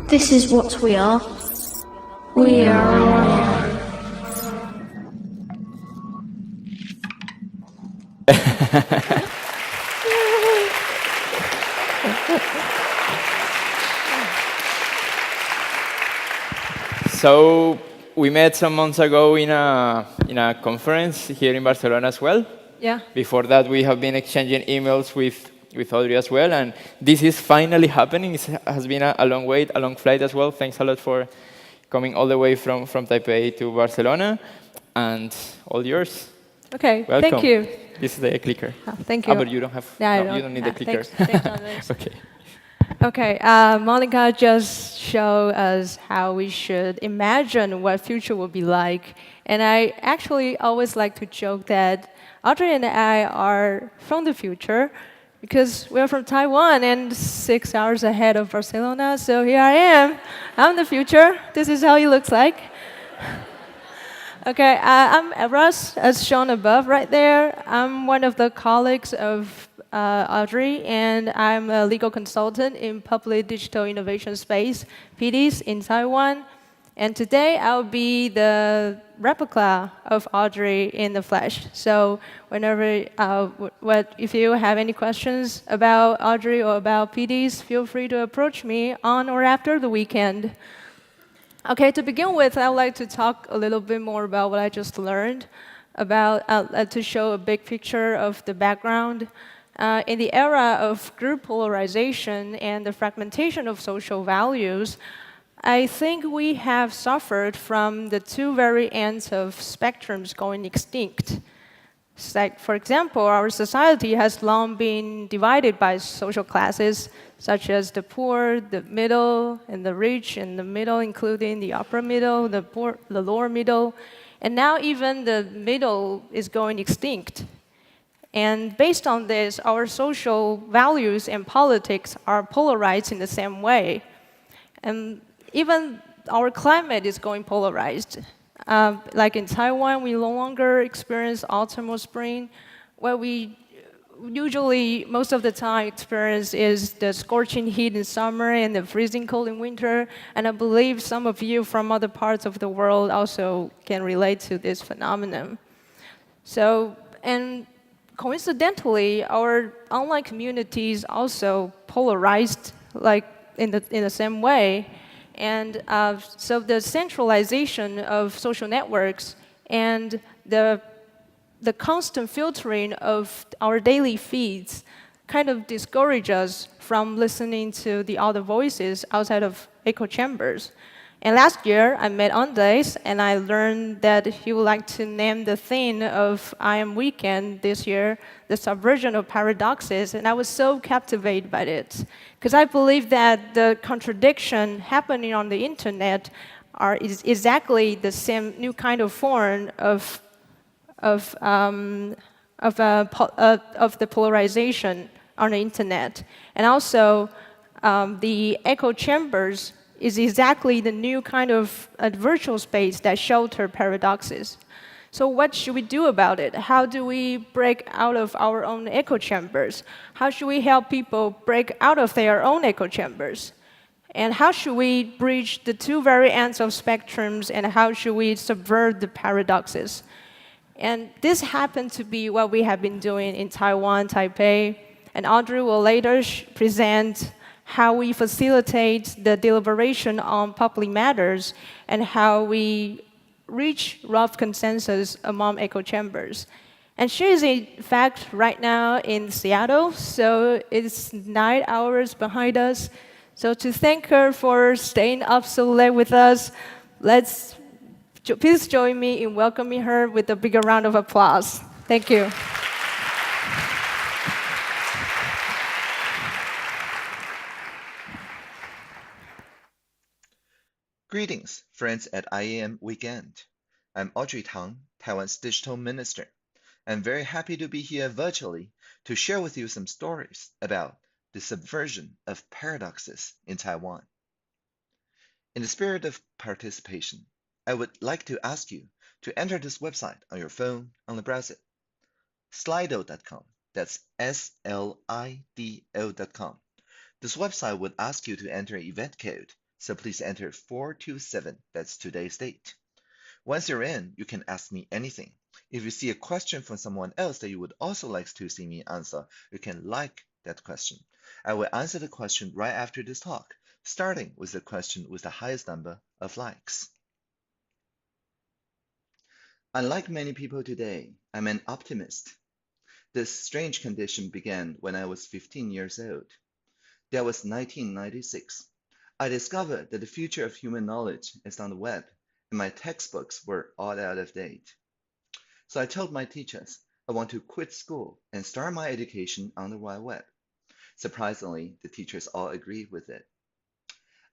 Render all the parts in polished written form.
This is what we are. We are. So we met some months ago in a conference here in Barcelona as well. Yeah. Before that, we have been exchanging emails with Audrey as well, and this is finally happening. It has been a long wait, a long flight as well. Thanks a lot for coming all the way from Taipei to Barcelona, and all yours. Okay. Welcome. Thank you. This is the clicker. Oh, thank you. But you don't have. Yeah, no, you don't need the clicker. Thanks, Andres. Okay. Okay. Monica just showed us how we should imagine what future will be like, and I actually always like to joke that Audrey and I are from the future because we're from Taiwan and 6 hours ahead of Barcelona. So here I am. I'm the future. This is how it looks like. Okay, I'm Russ, as shown above right there. I'm one of the colleagues of Audrey, and I'm a legal consultant in public digital innovation space, PDs, in Taiwan. And today I'll be the replica of Audrey in the flesh. So whenever, if you have any questions about Audrey or about PDs, feel free to approach me on or after the weekend. Okay, to begin with, I'd like to talk a little bit more about what I just learned, about to show a big picture of the background. In the era of group polarization and the fragmentation of social values, I think we have suffered from the two very ends of spectrums going extinct. Like, for example, our society has long been divided by social classes, such as the poor, the middle, and the rich, and the middle, including the upper middle, the poor, the lower middle. And now even the middle is going extinct. And based on this, our social values and politics are polarized in the same way. And even our climate is going polarized. Like in Taiwan, we no longer experience autumn or spring. What we usually, most of the time, experience is the scorching heat in summer and the freezing cold in winter. And I believe some of you from other parts of the world also can relate to this phenomenon. So, and coincidentally, our online communities also polarized, like in the same way. And so the centralization of social networks and the constant filtering of our daily feeds kind of discourage us from listening to the other voices outside of echo chambers. And last year, I met Andres, and I learned that he would like to name the theme of IAM Weekend this year, the Subversion of Paradoxes, and I was so captivated by it. Because I believe that the contradiction happening on the internet is exactly the same new kind of form of the polarization on the internet. And also, the echo chambers is exactly the new kind of virtual space that shelter paradoxes. So what should we do about it? How do we break out of our own echo chambers? How should we help people break out of their own echo chambers? And how should we bridge the two very ends of spectrums, and how should we subvert the paradoxes? And this happened to be what we have been doing in Taiwan, Taipei, and Audrey will later present how we facilitate the deliberation on public matters and how we reach rough consensus among echo chambers. And she is, in fact, right now in Seattle, so it's 9 hours behind us. So to thank her for staying up so late with us, please join me in welcoming her with a bigger round of applause. Thank you. Greetings, friends at IAM Weekend. I'm Audrey Tang, Taiwan's digital minister. I'm very happy to be here virtually to share with you some stories about the subversion of paradoxes in Taiwan. In the spirit of participation, I would like to ask you to enter this website on your phone on the browser. Slido.com, that's SLIDO.com. This website would ask you to enter event code so please enter 427. That's today's date. Once you're in, you can ask me anything. If you see a question from someone else that you would also like to see me answer, you can like that question. I will answer the question right after this talk, starting with the question with the highest number of likes. Unlike many people today, I'm an optimist. This strange condition began when I was 15 years old. That was 1996. I discovered that the future of human knowledge is on the web, and my textbooks were all out of date. So I told my teachers I want to quit school and start my education on the wide web. Surprisingly, the teachers all agreed with it.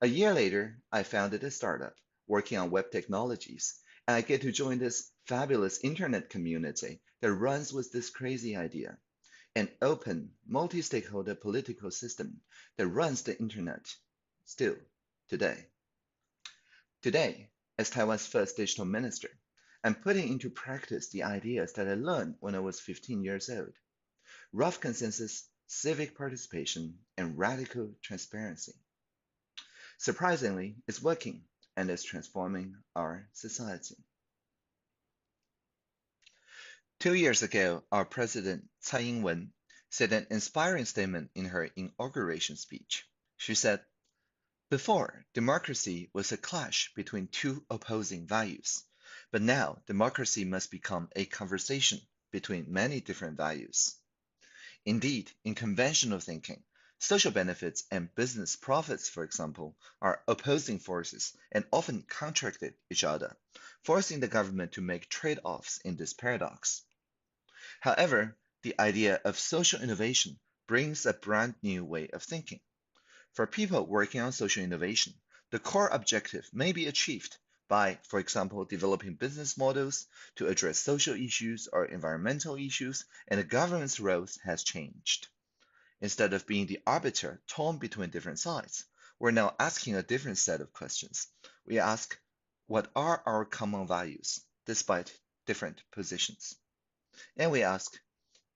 A year later, I founded a startup working on web technologies, and I get to join this fabulous internet community that runs with this crazy idea, an open, multi-stakeholder political system that runs the internet still today. Today, as Taiwan's first digital minister, I'm putting into practice the ideas that I learned when I was 15 years old. Rough consensus, civic participation, and radical transparency. Surprisingly, it's working and is transforming our society. 2 years ago, our president, Tsai Ing-wen, said an inspiring statement in her inauguration speech. She said, "Before, democracy was a clash between two opposing values, but now democracy must become a conversation between many different values." Indeed, in conventional thinking, social benefits and business profits, for example, are opposing forces and often contradict each other, forcing the government to make trade-offs in this paradox. However, the idea of social innovation brings a brand new way of thinking. For people working on social innovation, the core objective may be achieved by, for example, developing business models to address social issues or environmental issues, and the government's role has changed. Instead of being the arbiter torn between different sides, we're now asking a different set of questions. We ask, what are our common values, despite different positions? And we ask,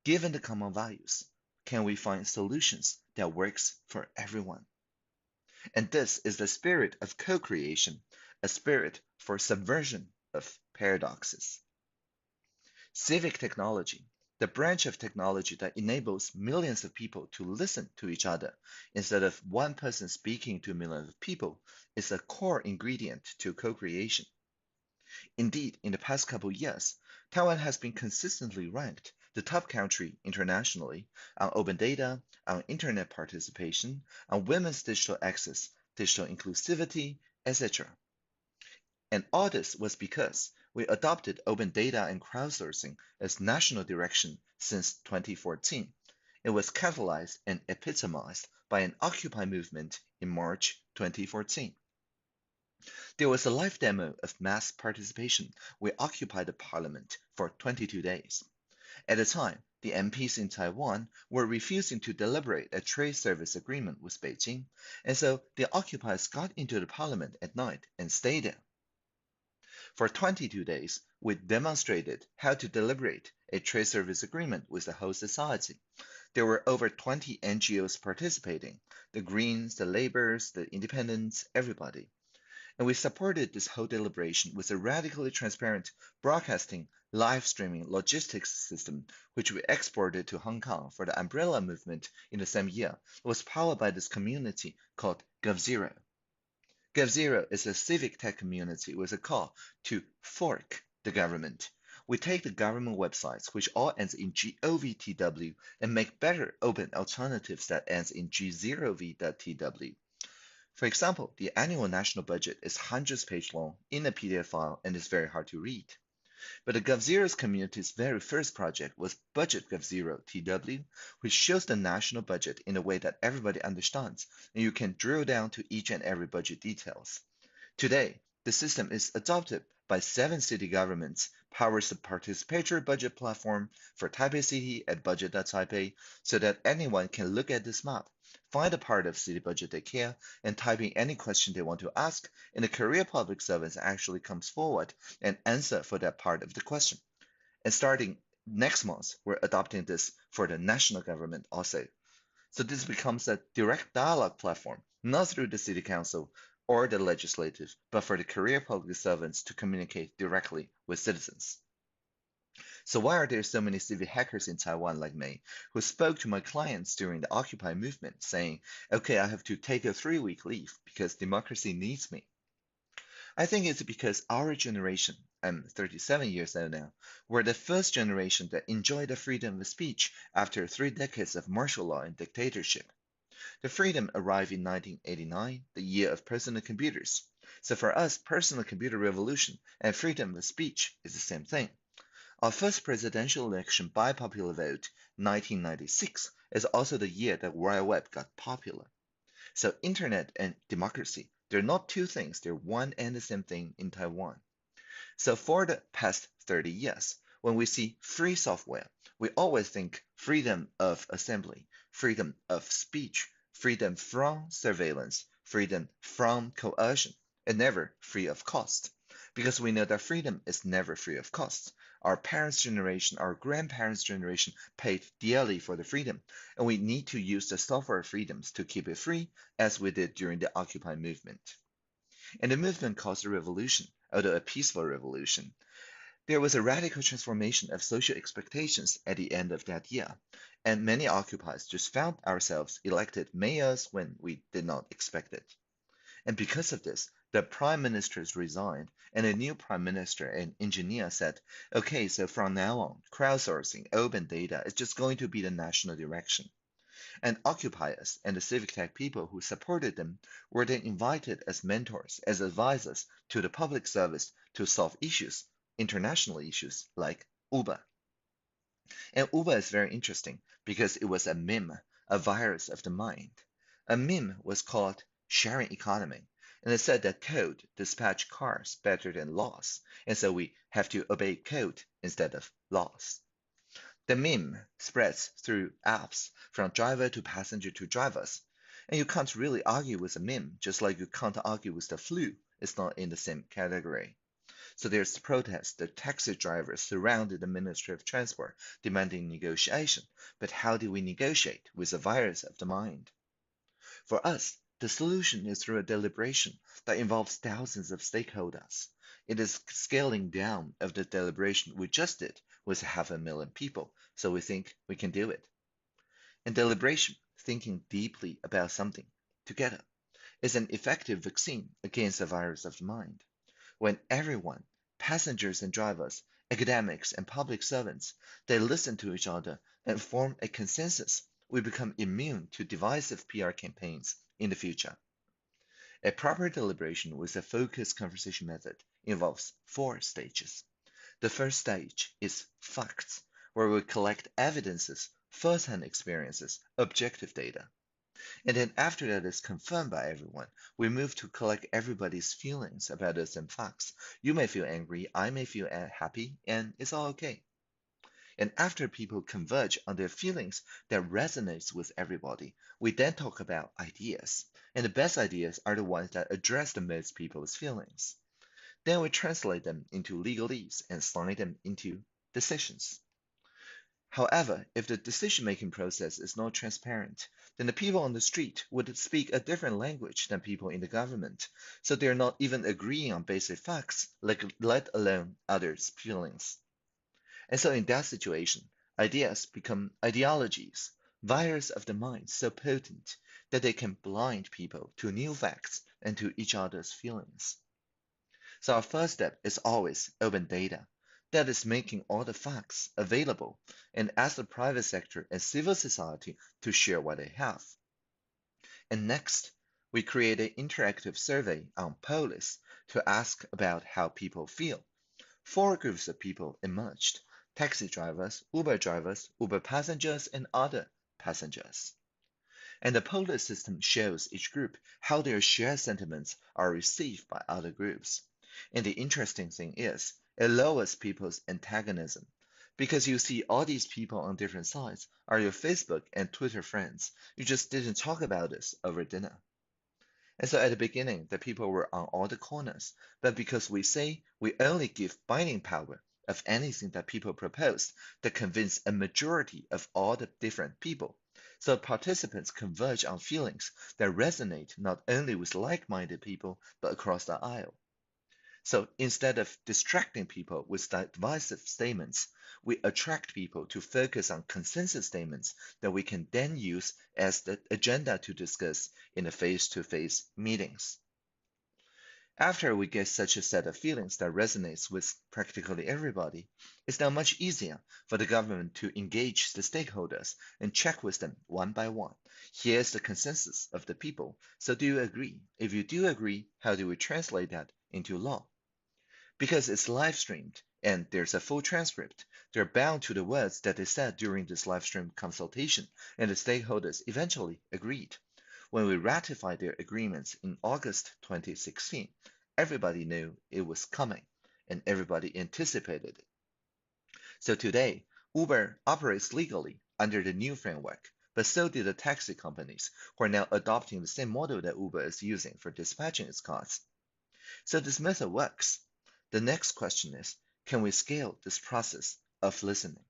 given the common values, can we find solutions that works for everyone? And this is the spirit of co-creation, a spirit for subversion of paradoxes. Civic technology, the branch of technology that enables millions of people to listen to each other instead of one person speaking to millions of people, is a core ingredient to co-creation. Indeed, in the past couple years, Taiwan has been consistently ranked the top country internationally on open data, on internet participation, on women's digital access, digital inclusivity, etc. And all this was because we adopted open data and crowdsourcing as national direction since 2014. It was catalyzed and epitomized by an Occupy movement in March 2014. There was a live demo of mass participation. We occupied the parliament for 22 days. At the time, the MPs in Taiwan were refusing to deliberate a trade service agreement with Beijing, and so the occupiers got into the parliament at night and stayed there. For 22 days, we demonstrated how to deliberate a trade service agreement with the whole society. There were over 20 NGOs participating, the Greens, the Labours, the Independents, everybody. And we supported this whole deliberation with a radically transparent broadcasting, live streaming logistics system, which we exported to Hong Kong for the umbrella movement in the same year. It was powered by this community called GovZero. GovZero is a civic tech community with a call to fork the government. We take the government websites, which all ends in govtw, and make better open alternatives that ends in g0v.tw. For example, the annual national budget is hundreds pages long in a PDF file and is very hard to read. But the GovZero's community's very first project was Budget GovZero TW, which shows the national budget in a way that everybody understands, and you can drill down to each and every budget details. Today, the system is adopted by 7 city governments, powers the participatory budget platform for Taipei City at budget.taipei, so that anyone can look at this map, find a part of city budget they care, and type in any question they want to ask, and the career public servants actually comes forward and answer for that part of the question. And starting next month, we're adopting this for the national government also. So this becomes a direct dialogue platform, not through the city council, or the legislative, but for the career public servants to communicate directly with citizens. So why are there so many civic hackers in Taiwan like me who spoke to my clients during the Occupy movement saying, okay, I have to take a 3-week leave because democracy needs me? I think it's because our generation, I'm 37 years old now, were the first generation that enjoyed the freedom of speech after 3 decades of martial law and dictatorship. The freedom arrived in 1989, the year of personal computers. So for us, personal computer revolution and freedom of speech is the same thing. Our first presidential election by popular vote, 1996, is also the year that World Web got popular. So internet and democracy, they're not two things, they're one and the same thing in Taiwan. So for the past 30 years, when we see free software, we always think freedom of assembly, freedom of speech, freedom from surveillance, freedom from coercion, and never free of cost. Because we know that freedom is never free of cost. Our parents' generation, our grandparents' generation paid dearly for the freedom, and we need to use the software freedoms to keep it free, as we did during the Occupy movement. And the movement caused a revolution, although a peaceful revolution. There was a radical transformation of social expectations at the end of that year, and many occupiers just found ourselves elected mayors when we did not expect it. And because of this, the prime ministers resigned, and a new prime minister and engineer said, okay, so from now on, crowdsourcing, open data is just going to be the national direction. And occupiers and the civic tech people who supported them were then invited as mentors, as advisors to the public service to solve issues, international issues like Uber. And Uber is very interesting because it was a meme, a virus of the mind. A meme was called sharing economy, and it said that code dispatch cars better than laws, and so we have to obey code instead of laws. The meme spreads through apps from driver to passenger to drivers, and you can't really argue with a meme, just like you can't argue with the flu. It's not in the same category. So there's the protest. The taxi drivers surrounded the Ministry of Transport, demanding negotiation. But how do we negotiate with a virus of the mind? For us, the solution is through a deliberation that involves thousands of stakeholders. It is scaling down of the deliberation we just did with 500,000 people, so we think we can do it. And deliberation, thinking deeply about something together, is an effective vaccine against the virus of the mind. When everyone, passengers and drivers, academics and public servants, they listen to each other and form a consensus, we become immune to divisive PR campaigns in the future. A proper deliberation with a focused conversation method involves 4 stages. The first stage is facts, where we collect evidences, first-hand experiences, objective data. And then after that is confirmed by everyone, we move to collect everybody's feelings about the same facts. You may feel angry, I may feel happy, and it's all okay. And after people converge on their feelings that resonates with everybody, we then talk about ideas. And the best ideas are the ones that address the most people's feelings. Then we translate them into legalese and sign them into decisions. However, if the decision-making process is not transparent, then the people on the street would speak a different language than people in the government, so they're not even agreeing on basic facts, let alone others' feelings. And so in that situation, ideas become ideologies, virus of the mind so potent that they can blind people to new facts and to each other's feelings. So our first step is always open data. That is making all the facts available and ask the private sector and civil society to share what they have. And next, we create an interactive survey on Polis to ask about how people feel. 4 groups of people emerged: taxi drivers, Uber passengers, and other passengers. And the Polis system shows each group how their shared sentiments are received by other groups. And the interesting thing is, it lowers people's antagonism, because you see all these people on different sides are your Facebook and Twitter friends. You just didn't talk about this over dinner. And so at the beginning, the people were on all the corners, but because we say we only give binding power of anything that people propose that convince a majority of all the different people, so participants converge on feelings that resonate not only with like-minded people, but across the aisle. So instead of distracting people with divisive statements, we attract people to focus on consensus statements that we can then use as the agenda to discuss in the face-to-face meetings. After we get such a set of feelings that resonates with practically everybody, it's now much easier for the government to engage the stakeholders and check with them one by one. Here's the consensus of the people. So do you agree? If you do agree, how do we translate that into law? Because it's live streamed and there's a full transcript, they're bound to the words that they said during this live stream consultation, and the stakeholders eventually agreed. When we ratified their agreements in August 2016, everybody knew it was coming and everybody anticipated it. So today, Uber operates legally under the new framework, but so do the taxi companies, who are now adopting the same model that Uber is using for dispatching its cars. So this method works. The next question is, can we scale this process of listening?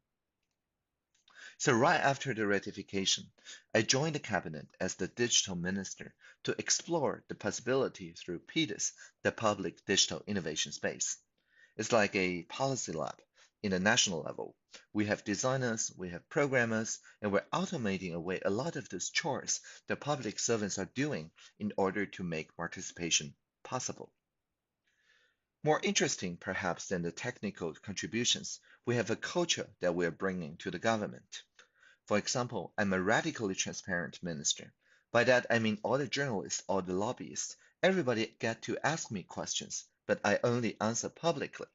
So right after the ratification, I joined the cabinet as the digital minister to explore the possibility through PDIS, the Public Digital Innovation Space. It's like a policy lab in the national level. We have designers, we have programmers, and we're automating away a lot of those chores that public servants are doing in order to make participation possible. More interesting, perhaps, than the technical contributions, we have a culture that we are bringing to the government. For example, I'm a radically transparent minister. By that, I mean all the journalists, all the lobbyists, everybody get to ask me questions, but I only answer publicly.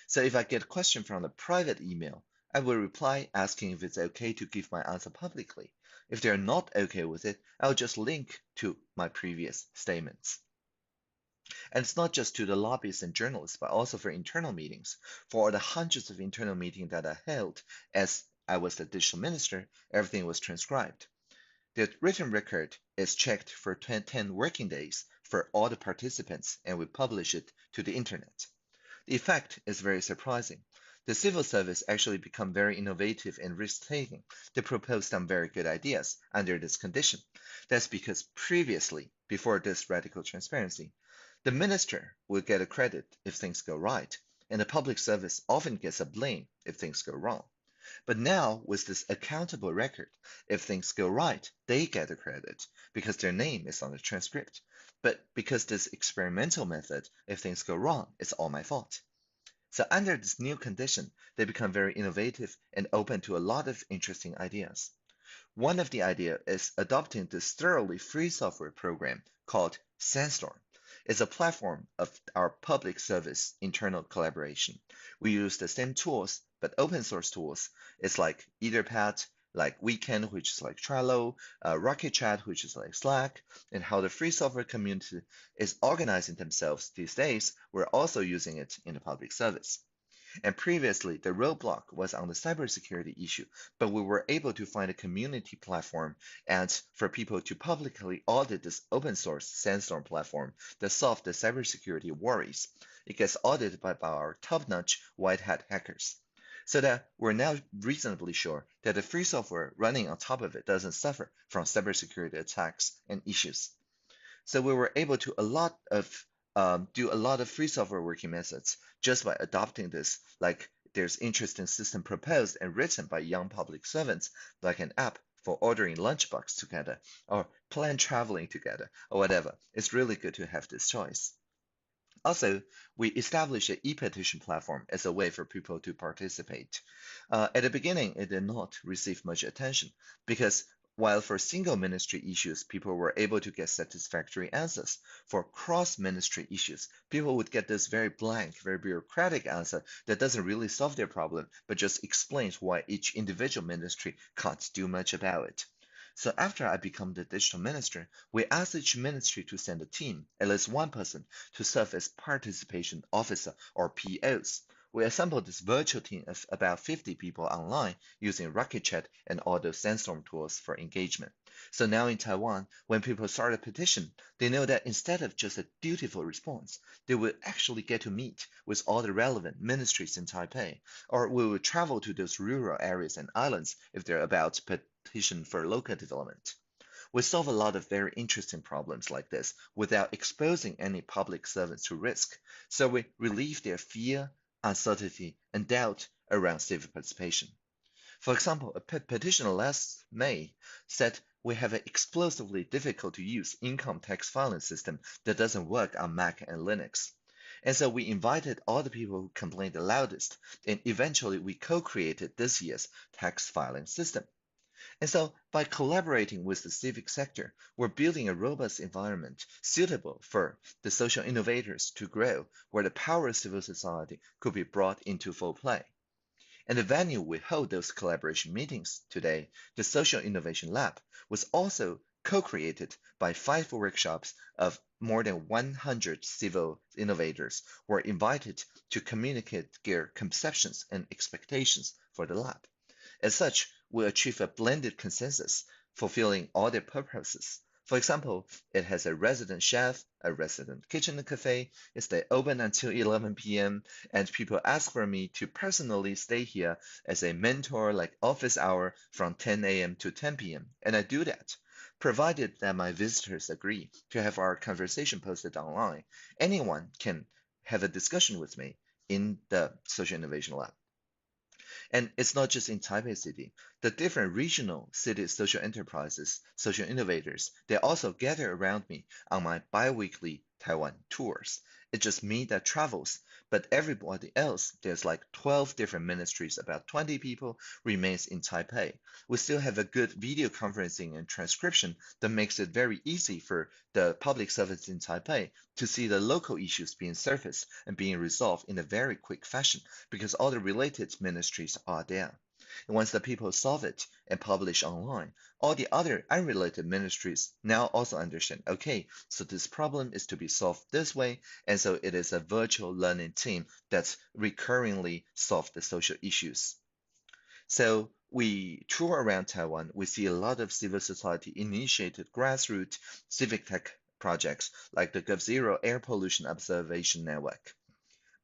So if I get a question from a private email, I will reply asking if it's okay to give my answer publicly. If they're not okay with it, I'll just link to my previous statements. And it's not just to the lobbyists and journalists, but also for internal meetings. For the hundreds of internal meetings that I held as I was the digital minister, everything was transcribed. The written record is checked for 10 working days for all the participants, and we publish it to the internet. The effect is very surprising. The civil service actually become very innovative and risk-taking. They propose some very good ideas under this condition. That's because previously, before this radical transparency, the minister will get a credit if things go right, and the public service often gets a blame if things go wrong. But now, with this accountable record, if things go right, they get the credit because their name is on the transcript. But because this experimental method, if things go wrong, it's all my fault. So under this new condition, they become very innovative and open to a lot of interesting ideas. One of the ideas is adopting this thoroughly free software program called Sandstorm. It's a platform of our public service internal collaboration. We use the same tools, but open source tools. It's like Etherpad, like Weekend, which is like Trello, Rocket Chat, which is like Slack, and how the free software community is organizing themselves these days. We're also using it in the public service. And previously, the roadblock was on the cybersecurity issue, but we were able to find a community platform and for people to publicly audit this open source Sandstorm platform that solved the cybersecurity worries. It gets audited by our top-notch white hat hackers. So that we're now reasonably sure that the free software running on top of it doesn't suffer from cybersecurity attacks and issues. So we were able to do a lot of free software working methods just by adopting this. Like there's interesting system proposed and written by young public servants, like an app for ordering lunchbox together or plan traveling together or whatever. It's really good to have this choice. Also, we established an e-petition platform as a way for people to participate. At the beginning, it did not receive much attention because while for single ministry issues, people were able to get satisfactory answers, for cross-ministry issues, people would get this very blank, very bureaucratic answer that doesn't really solve their problem, but just explains why each individual ministry can't do much about it. So after I become the digital minister, we asked each ministry to send a team, at least one person, to serve as participation officer or POs. We assembled this virtual team of about 50 people online using Rocket Chat and all those Sandstorm tools for engagement. So now in Taiwan, when people start a petition, they know that instead of just a dutiful response, they will actually get to meet with all the relevant ministries in Taipei, or we will travel to those rural areas and islands if they're about to petition for local development. We solve a lot of very interesting problems like this without exposing any public servants to risk, so we relieve their fear, uncertainty, and doubt around civic participation. For example, a petitioner last May said we have an explosively difficult to use income tax filing system that doesn't work on Mac and Linux. And so we invited all the people who complained the loudest, and eventually we co-created this year's tax filing system. And so by collaborating with the civic sector, we're building a robust environment suitable for the social innovators to grow, where the power of civil society could be brought into full play. And the venue we hold those collaboration meetings today, the Social Innovation Lab, was also co-created by 5 workshops of more than 100 civil innovators who were invited to communicate their conceptions and expectations for the lab. As such, we achieve a blended consensus, fulfilling all their purposes. For example, it has a resident chef, a resident kitchen and cafe. It's open until 11 p.m. and people ask for me to personally stay here as a mentor, like office hour from 10 a.m. to 10 p.m. And I do that, provided that my visitors agree to have our conversation posted online. Anyone can have a discussion with me in the Social Innovation Lab. And it's not just in Taipei City. The different regional city social enterprises, social innovators, they also gather around me on my bi-weekly Taiwan tours. It's just me that travels, but everybody else, there's like 12 different ministries, about 20 people, remains in Taipei. We still have a good video conferencing and transcription that makes it very easy for the public servants in Taipei to see the local issues being surfaced and being resolved in a very quick fashion because all the related ministries are there. And once the people solve it and publish online, all the other unrelated ministries now also understand, okay, so this problem is to be solved this way, and so it is a virtual learning team that's recurringly solve the social issues. So we tour around Taiwan, we see a lot of civil society initiated grassroots civic tech projects like the GovZero Air Pollution Observation Network.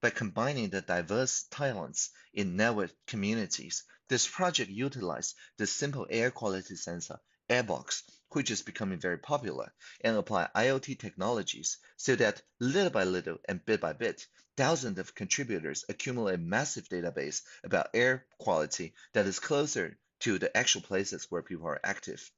By combining the diverse talents in network communities, this project utilized the simple air quality sensor, Airbox, which is becoming very popular, and apply IoT technologies so that little by little and bit by bit, thousands of contributors accumulate a massive database about air quality that is closer to the actual places where people are active.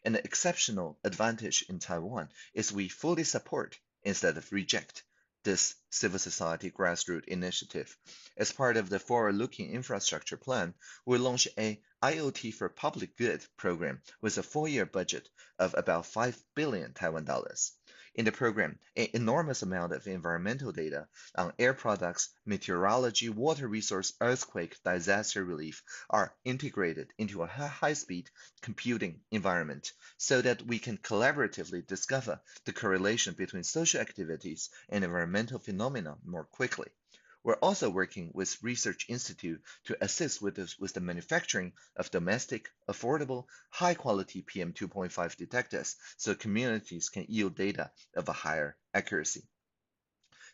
And the exceptional advantage in Taiwan is we fully support instead of reject this civil society grassroots initiative. As part of the forward-looking infrastructure plan, we launched a IoT for Public Good program with a 4-year budget of about 5 billion Taiwan dollars. In the program, an enormous amount of environmental data on air products, meteorology, water resource, earthquake, disaster relief are integrated into a high-speed computing environment so that we can collaboratively discover the correlation between social activities and environmental phenomena more quickly. We're also working with Research Institute to assist with the manufacturing of domestic, affordable, high-quality PM2.5 detectors so communities can yield data of a higher accuracy.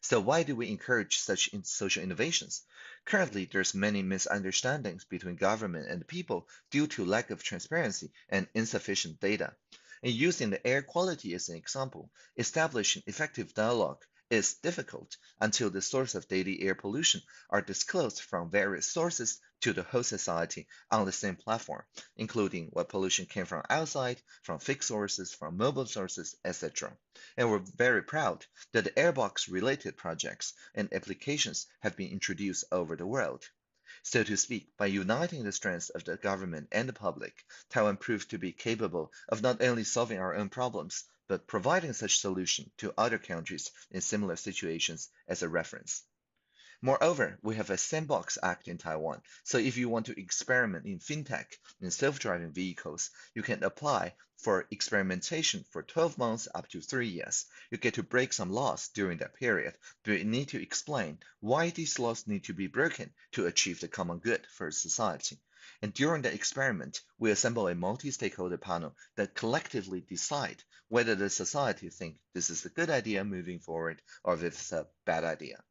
So why do we encourage such social innovations? Currently, there's many misunderstandings between government and the people due to lack of transparency and insufficient data. And using the air quality as an example, establishing effective dialogue is difficult until the source of daily air pollution are disclosed from various sources to the whole society on the same platform, including what pollution came from outside, from fixed sources, from mobile sources, etc. And we're very proud that the Airbox related projects and applications have been introduced over the world. So to speak, by uniting the strengths of the government and the public, Taiwan proved to be capable of not only solving our own problems, but providing such solution to other countries in similar situations as a reference. Moreover, we have a Sandbox Act in Taiwan, so if you want to experiment in fintech and self-driving vehicles, you can apply for experimentation for 12 months up to 3 years. You get to break some laws during that period, but you need to explain why these laws need to be broken to achieve the common good for society. And during the experiment, we assemble a multi-stakeholder panel that collectively decide whether the society think this is a good idea moving forward or if it's a bad idea.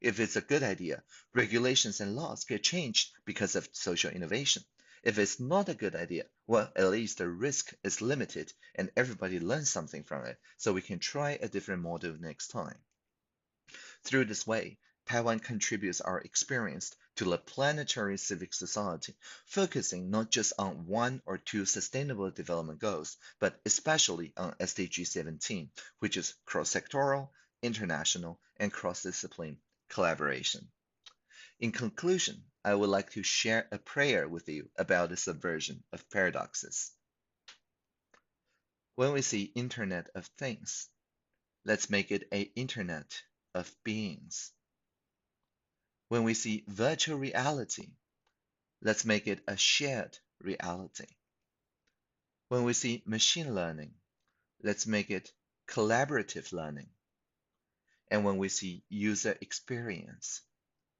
If it's a good idea, regulations and laws get changed because of social innovation. If it's not a good idea, well, at least the risk is limited and everybody learns something from it, so we can try a different model next time. Through this way, Taiwan contributes our experience to the planetary civic society, focusing not just on one or two sustainable development goals, but especially on SDG 17, which is cross-sectoral, international, and cross-discipline collaboration. In conclusion, I would like to share a prayer with you about the subversion of paradoxes. When we see Internet of Things, let's make it an Internet of Beings. When we see virtual reality, let's make it a shared reality. When we see machine learning, let's make it collaborative learning. And when we see user experience,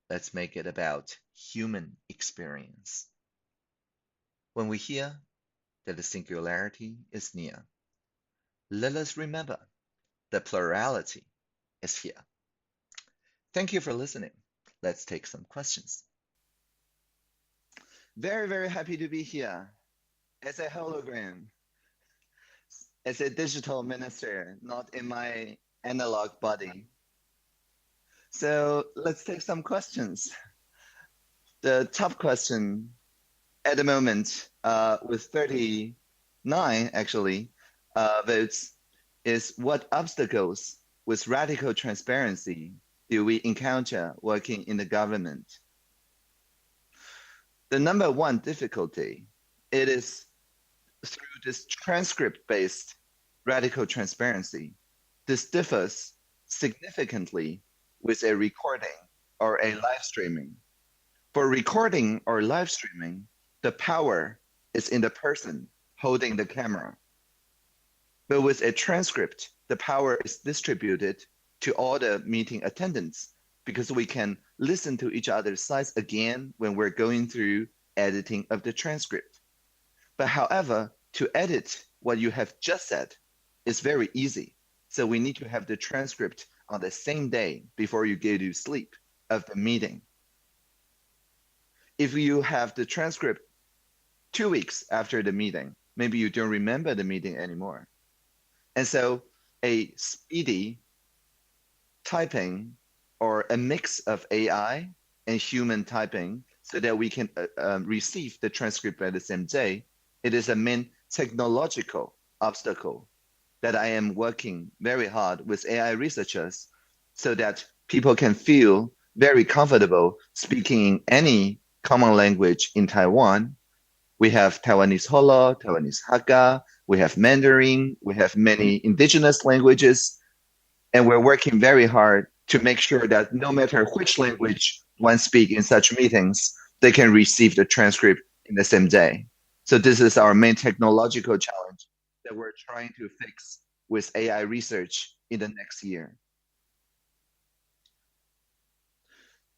let's make it about human experience. When we hear that the singularity is near, let us remember that plurality is here. Thank you for listening. Let's take some questions. Very, very happy to be here as a hologram, as a digital minister, not in my analog body. So let's take some questions. The top question at the moment, with 39 actually votes, is what obstacles with radical transparency do we encounter working in the government? The number one difficulty, it is through this transcript-based radical transparency. This differs significantly with a recording or a live streaming. For recording or live streaming, the power is in the person holding the camera. But with a transcript, the power is distributed to all the meeting attendants because we can listen to each other's sides again when we're going through editing of the transcript. But however, to edit what you have just said is very easy. So we need to have the transcript on the same day before you go to sleep of the meeting. If you have the transcript 2 weeks after the meeting, maybe you don't remember the meeting anymore. And so a speedy typing or a mix of AI and human typing so that we can receive the transcript by the same day, it is a main technological obstacle that I am working very hard with AI researchers so that people can feel very comfortable speaking in any common language in Taiwan. We have Taiwanese Holo, Taiwanese Hakka, we have Mandarin, we have many indigenous languages, and we're working very hard to make sure that no matter which language one speaks in such meetings, they can receive the transcript in the same day. So this is our main technological challenge that we're trying to fix with AI research in the next year.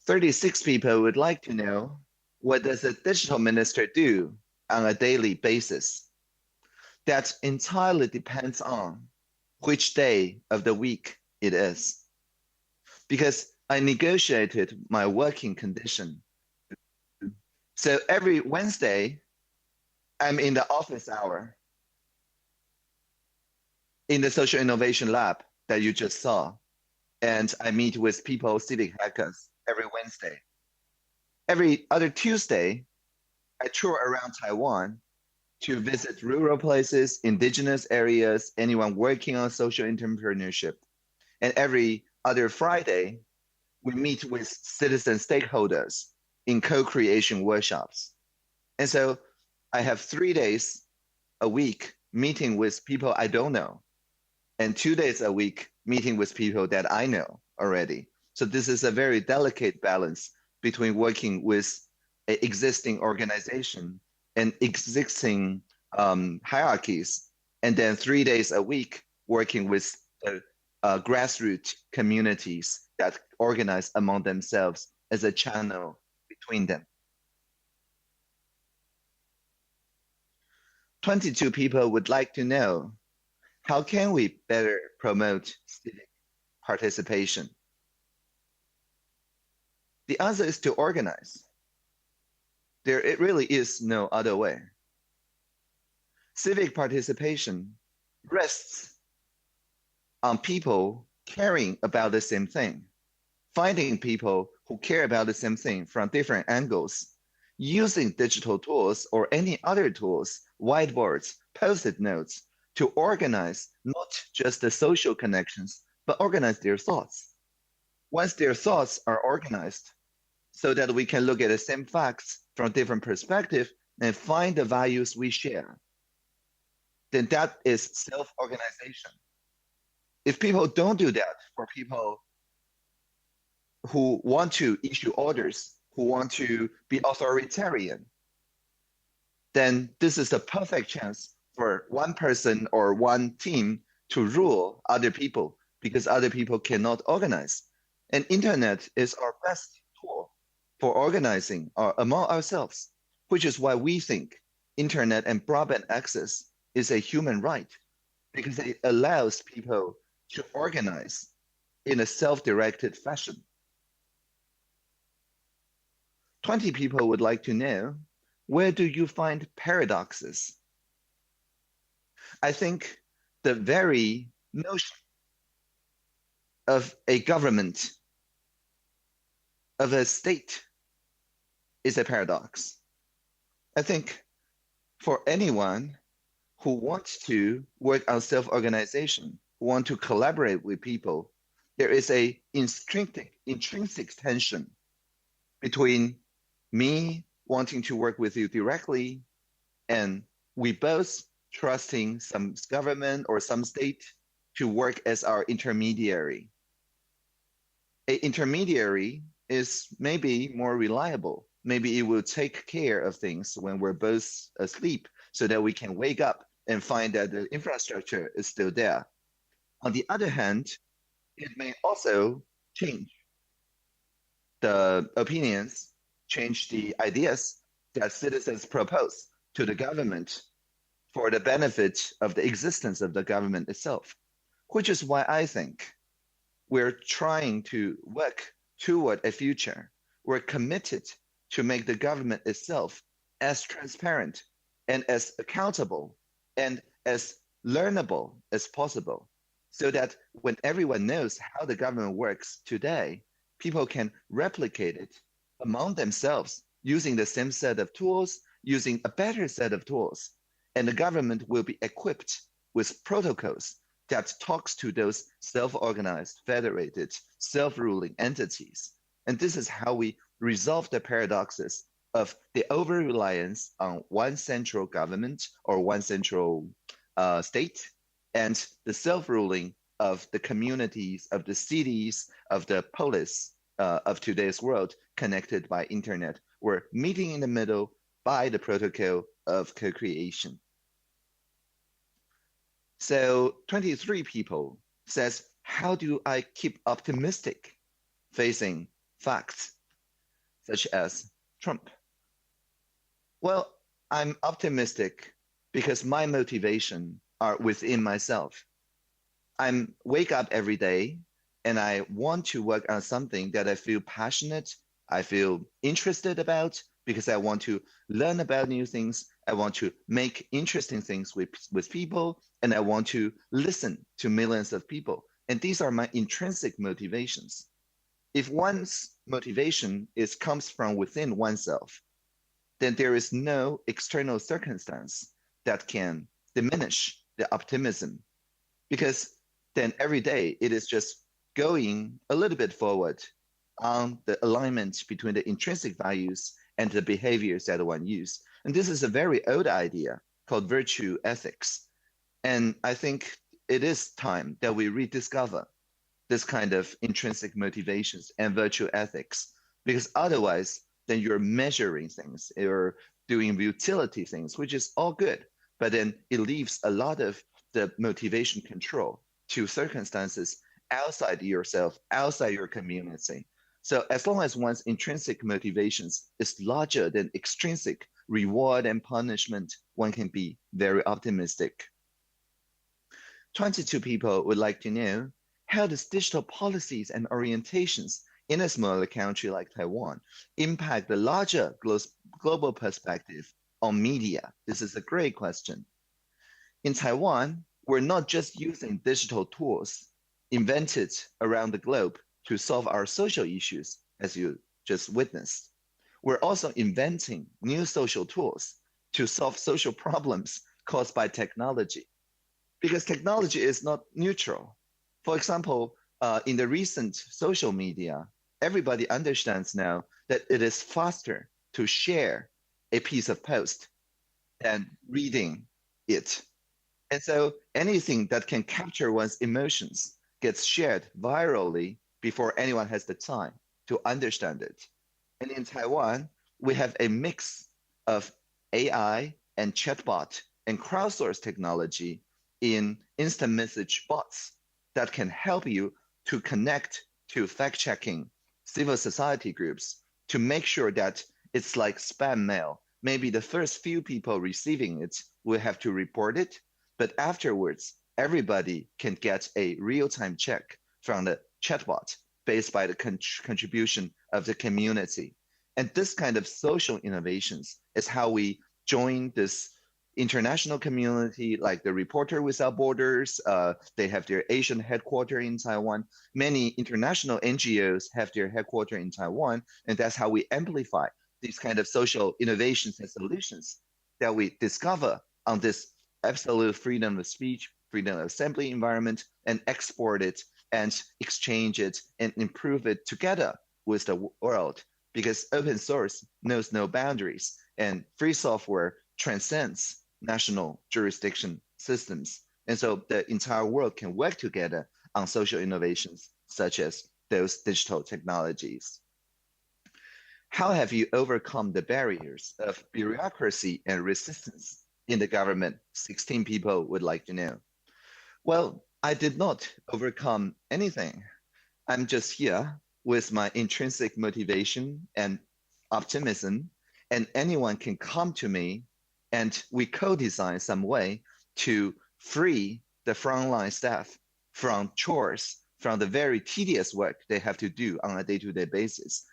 36 people would like to know, what does a digital minister do on a daily basis? That entirely depends on which day of the week it is. Because I negotiated my working condition. So every Wednesday, I'm in the office hour in the social innovation lab that you just saw. And I meet with people, civic hackers, every Wednesday. Every other Tuesday, I tour around Taiwan to visit rural places, indigenous areas, anyone working on social entrepreneurship. And every other Friday, we meet with citizen stakeholders in co-creation workshops. And so I have 3 days a week meeting with people I don't know, and 2 days a week meeting with people that I know already. So this is a very delicate balance between working with an existing organization and existing hierarchies, and then 3 days a week working with grassroots communities that organize among themselves as a channel between them. 22 people would like to know, how can we better promote civic participation? The answer is to organize. It really is no other way. Civic participation rests on people caring about the same thing, finding people who care about the same thing from different angles, using digital tools or any other tools, whiteboards, post-it notes, to organize not just the social connections, but organize their thoughts. Once their thoughts are organized, so that we can look at the same facts from different perspectives and find the values we share, then that is self-organization. If people don't do that, for people who want to issue orders, who want to be authoritarian, then this is the perfect chance for one person or one team to rule other people because other people cannot organize. And internet is our best tool for organizing among ourselves, which is why we think internet and broadband access is a human right, because it allows people to organize in a self-directed fashion. 20 people would like to know, where do you find paradoxes? I think the very notion of a government, of a state, is a paradox. I think for anyone who wants to work on self-organization, who want to collaborate with people, there is a intrinsic tension between me wanting to work with you directly and we both trusting some government or some state to work as our intermediary. An intermediary is maybe more reliable. Maybe it will take care of things when we're both asleep so that we can wake up and find that the infrastructure is still there. On the other hand, it may also change the opinions, change the ideas that citizens propose to the government for the benefit of the existence of the government itself, which is why I think we're trying to work toward a future. We're committed to make the government itself as transparent and as accountable and as learnable as possible, so that when everyone knows how the government works today, people can replicate it among themselves using the same set of tools, using a better set of tools, and the government will be equipped with protocols that talks to those self-organized, federated, self-ruling entities. And this is how we resolve the paradoxes of the over-reliance on one central government or one central state, and the self-ruling of the communities, of the cities, of the polis of today's world connected by internet. We're meeting in the middle by the protocol of co-creation. So 23 people says, how do I keep optimistic facing facts such as Trump? Well, I'm optimistic because my motivation are within myself. I wake up every day and I want to work on something that I feel passionate, I feel interested about, because I want to learn about new things. I want to make interesting things with people, and I want to listen to millions of people. And these are my intrinsic motivations. If one's motivation comes from within oneself, then there is no external circumstance that can diminish the optimism, because then every day it is just going a little bit forward on the alignment between the intrinsic values and the behaviors that one use. And this is a very old idea called virtue ethics. And I think it is time that we rediscover this kind of intrinsic motivations and virtue ethics, because otherwise then you're measuring things, you're doing utility things, which is all good, but then it leaves a lot of the motivation control to circumstances outside yourself, outside your community. So as long as one's intrinsic motivations is larger than extrinsic reward and punishment, one can be very optimistic. 22 people would like to know, how does digital policies and orientations in a smaller country like Taiwan impact the larger global perspective on media? This is a great question. In Taiwan, we're not just using digital tools invented around the globe to solve our social issues, as you just witnessed. We're also inventing new social tools to solve social problems caused by technology, because technology is not neutral. For example, in the recent social media, everybody understands now that it is faster to share a piece of post than reading it. And so anything that can capture one's emotions gets shared virally before anyone has the time to understand it. And in Taiwan, we have a mix of AI and chatbot and crowdsourced technology in instant message bots that can help you to connect to fact-checking civil society groups to make sure that it's like spam mail. Maybe the first few people receiving it will have to report it, but afterwards, everybody can get a real-time check from the chatbot based by the contribution of the community. And this kind of social innovations is how we join this international community, like the Reporter Without Borders. They have their Asian headquarters in Taiwan. Many international NGOs have their headquarters in Taiwan, and that's how we amplify these kind of social innovations and solutions that we discover on this absolute freedom of speech, freedom of assembly environment, and export it and exchange it and improve it together with the world. Because open source knows no boundaries, and free software transcends national jurisdiction systems. And so the entire world can work together on social innovations such as those digital technologies. How have you overcome the barriers of bureaucracy and resistance in the government? 16 people would like to know. Well, I did not overcome anything. I'm just here with my intrinsic motivation and optimism, and anyone can come to me and we co-design some way to free the frontline staff from chores, from the very tedious work they have to do on a day-to-day basis.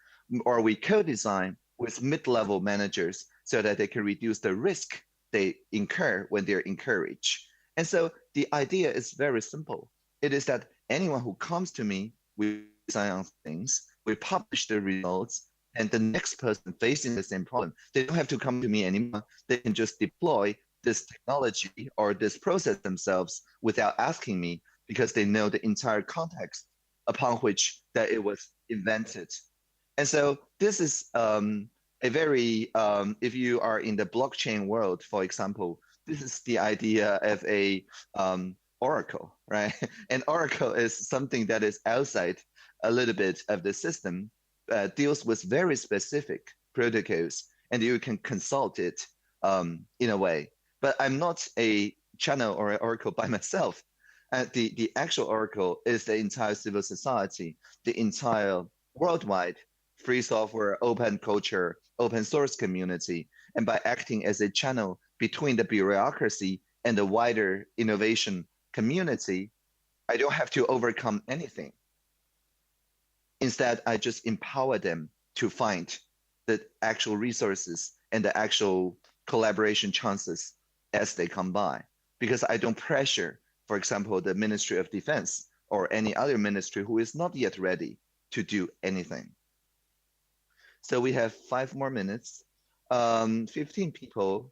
Or we co-design with mid-level managers so that they can reduce the risk they incur when they're encouraged. And so the idea is very simple. It is that anyone who comes to me, we design on things, we publish the results, and the next person facing the same problem, they don't have to come to me anymore. They can just deploy this technology or this process themselves without asking me, because they know the entire context upon which that it was invented. And so this is a very, if you are in the blockchain world, for example, this is the idea of a oracle, right? An oracle is something that is outside a little bit of the system, deals with very specific protocols, and you can consult it in a way. But I'm not a channel or an oracle by myself. The actual oracle is the entire civil society, the entire worldwide free software, open culture, open source community. And by acting as a channel between the bureaucracy and the wider innovation community, I don't have to overcome anything. Instead, I just empower them to find the actual resources and the actual collaboration chances as they come by. Because I don't pressure, for example, the Ministry of Defense or any other ministry who is not yet ready to do anything. So we have 5 more minutes. 15 people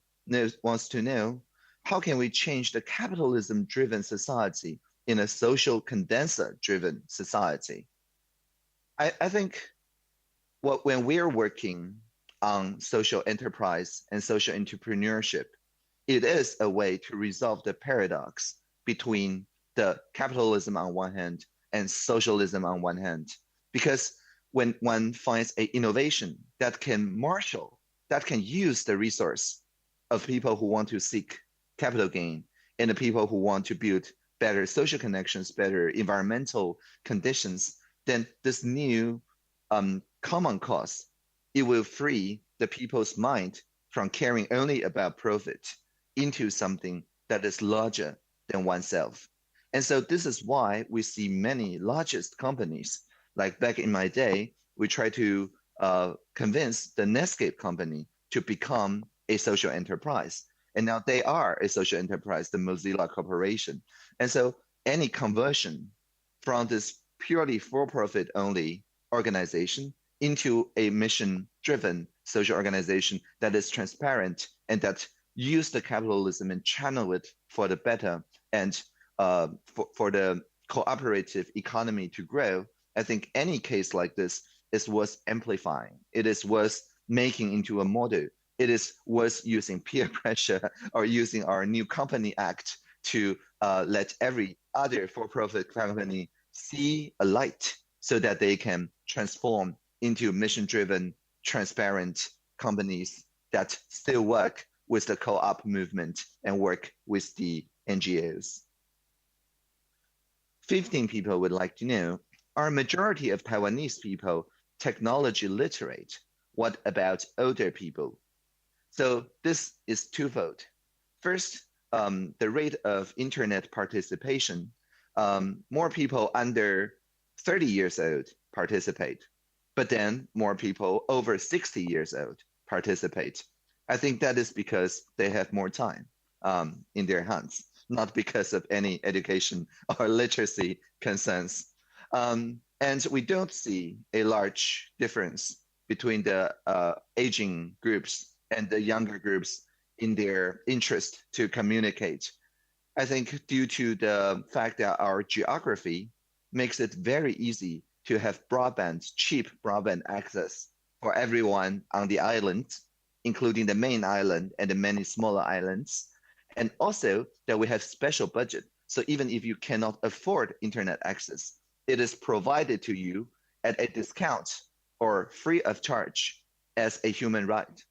wants to know, how can we change the capitalism-driven society in a social condenser-driven society? I think when we're working on social enterprise and social entrepreneurship, it is a way to resolve the paradox between the capitalism on one hand and socialism on one hand. Because when one finds an innovation that can marshal, that can use the resource of people who want to seek capital gain and the people who want to build better social connections, better environmental conditions, then this new common cause, it will free the people's mind from caring only about profit into something that is larger than oneself. And so this is why we see many largest companies, like back in my day, we try to convince the Netscape company to become a social enterprise. And now they are a social enterprise, the Mozilla Corporation. And so any conversion from this purely for-profit only organization into a mission-driven social organization that is transparent and that use the capitalism and channel it for the better and for the cooperative economy to grow, I think any case like this is worth amplifying. It is worth making into a model. It is worth using peer pressure or using our new company act to let every other for-profit company see a light so that they can transform into mission-driven, transparent companies that still work with the co-op movement and work with the NGOs. 15 people would like to know, are a majority of Taiwanese people technology literate? What about older people? So this is twofold. First, the rate of internet participation, more people under 30 years old participate, but then more people over 60 years old participate. I think that is because they have more time in their hands, not because of any education or literacy concerns. And we don't see a large difference between the aging groups and the younger groups in their interest to communicate. I think due to the fact that our geography makes it very easy to have broadband, cheap broadband access for everyone on the island, including the main island and the many smaller islands. And also that we have special budget. So even if you cannot afford internet access, it is provided to you at a discount or free of charge as a human right.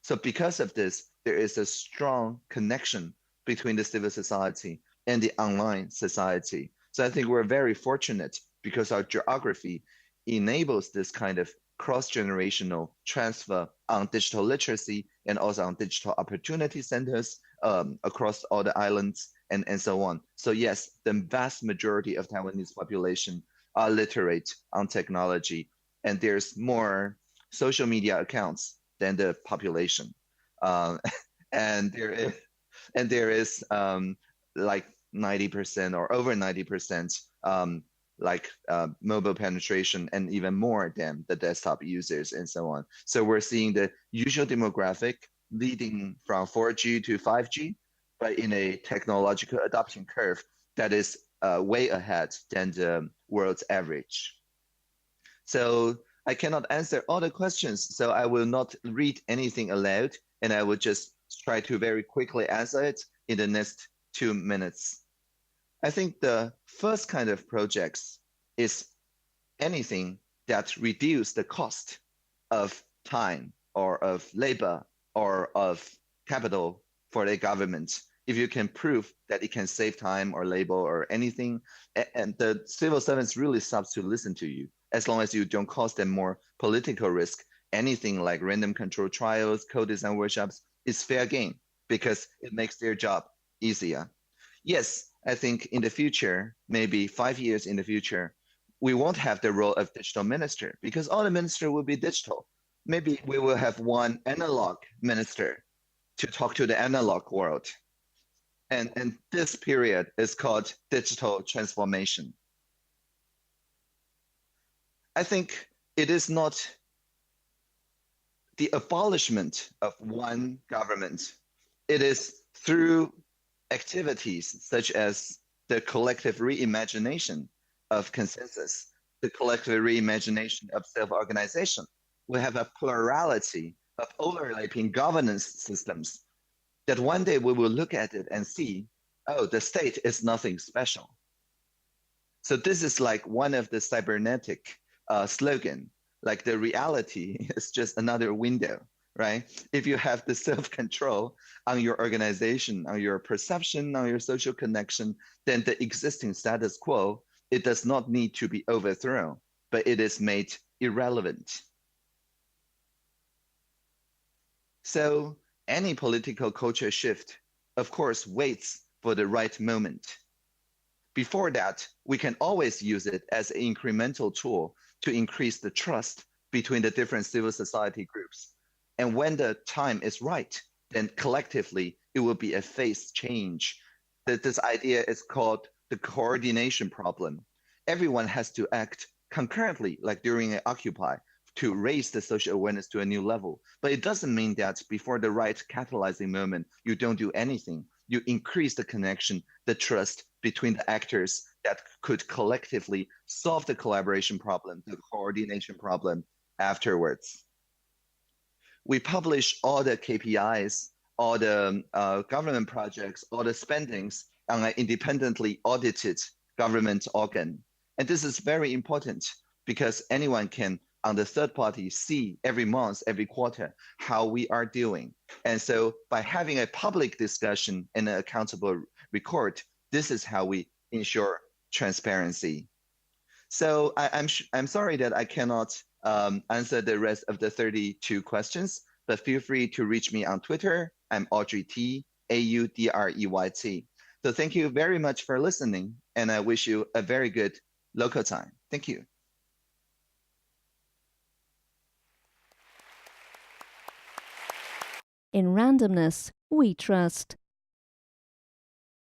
So because of this, there is a strong connection between the civil society and the online society. So I think we're very fortunate because our geography enables this kind of cross-generational transfer on digital literacy and also on digital opportunity centers across all the islands and so on. So yes, the vast majority of Taiwanese population are literate on technology, and there's more social media accounts than the population. And there is like 90% or over 90% mobile penetration and even more than the desktop users and so on. So we're seeing the usual demographic leading from 4G to 5G, but in a technological adoption curve that is way ahead than the world's average. So I cannot answer all the questions, so I will not read anything aloud, and I will just try to very quickly answer it in the next 2 minutes. I think the first kind of projects is anything that reduce the cost of time or of labor or of capital for the government. If you can prove that it can save time or labor or anything, and the civil servants really stops to listen to you, as long as you don't cause them more political risk, anything like random control trials, co-design workshops is fair game because it makes their job easier. Yes, I think in the future, maybe 5 years in the future, we won't have the role of digital minister because all the minister will be digital. Maybe we will have one analog minister to talk to the analog world. And this period is called digital transformation. I think it is not the abolishment of one government. It is through activities such as the collective reimagination of consensus, the collective reimagination of self-organization. We have a plurality of overlapping governance systems that one day we will look at it and see, oh, the state is nothing special. So this is like one of the cybernetic slogan, like the reality is just another window, right? If you have the self-control on your organization, on your perception, on your social connection, then the existing status quo, it does not need to be overthrown, but it is made irrelevant. So Any political culture shift, of course, waits for the right moment. Before that, we can always use it as an incremental tool to increase the trust between the different civil society groups. And when the time is right, then collectively it will be a phase change. This idea is called the coordination problem. Everyone has to act concurrently, like during an Occupy, to raise the social awareness to a new level. But it doesn't mean that before the right catalyzing moment, you don't do anything. You increase the connection, the trust between the actors that could collectively solve the collaboration problem, the coordination problem afterwards. We publish all the KPIs, all the government projects, all the spendings on an independently audited government organ. And this is very important because anyone can, on the third party, see every month, every quarter, how we are doing. And so by having a public discussion and an accountable record, this is how we ensure transparency. So I'm sorry that I cannot answer the rest of the 32 questions, but feel free to reach me on Twitter. I'm Audrey T, Audreyt. So thank you very much for listening, and I wish you a very good local time. Thank you. In randomness, we trust.